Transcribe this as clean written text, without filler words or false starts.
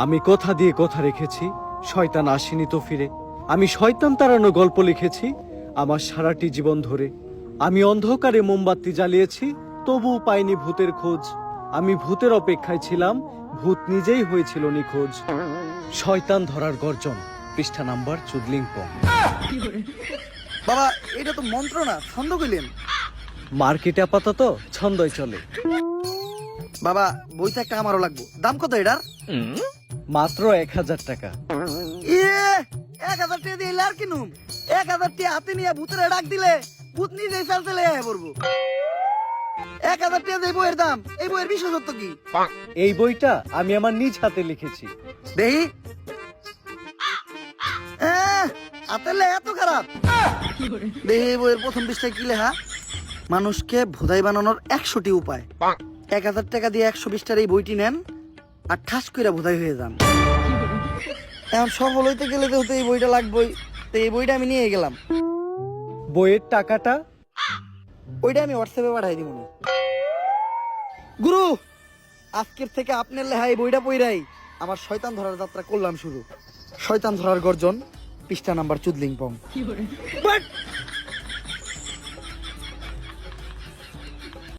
আমি কথা দিয়ে কথা রেখেছি, শয়তান আসেনি তো ফিরে। আমি শয়তান তাড়ানো গল্প লিখেছি আমার সারাটি জীবন ধরে। আমি অন্ধকারে মোমবাতি জ্বালিয়েছি, তবুও পাইনি ভূতের খোঁজ। আমি ভূতের অপেক্ষায় ছিলাম, ভূত নিজেই হয়েছিল নিখোঁজ। শয়তান ধরার গর্জন, পৃষ্ঠা নাম্বার চুদলিংপং। বাবা এটা তো মন্ত্র না, ছন্দ কইলেন। মার্কেটে আপাতত ছন্দই চলে। বাবা বইটা একটা আমারও লাগবো, দাম কত এটার? মাত্র 1000 টাকা। ইয়ে 1000 টাকা দিয়ে আর কিনুম? 1000 টাকা হাতে নিয়ে ভূতের ডাক দিলে ভূত নিজেই চাল চলে আয় পড়বো। 1000 টাকা দিয়ে বইয়ের দাম, এই বইয়ের বিশেষত্ব কি? এই বইটা আমি আমার নিজ হাতে লিখেছি। দেহি হাতের লেখা এত খারাপ? দেহি এই বইয়ের প্রথম পৃষ্ঠায় কি লেখা? মানুষকে ভোদাই বানানোর 100টি উপায়। 1000 টাকা দিয়ে 120টার এই বইটি নেন আর ঠাস কইরা ভোদাই হয়ে যান। এখন সফল হইতে গেলে তো এই বইটা লাগবেই, তো এই বইটা আমি নিয়ে গেলাম। বইয়ের টাকাটা? ওইটা আমি হোয়াটসঅ্যাপে পাঠাই দিব। গুরু, আজকের থেকে আপনার লেখা এই বইটা পইরাই আমার শয়তান ধরার যাত্রা করলাম শুরু। শয়তান ধরার গর্জন, পৃষ্ঠা নাম্বার চুদলিংপং।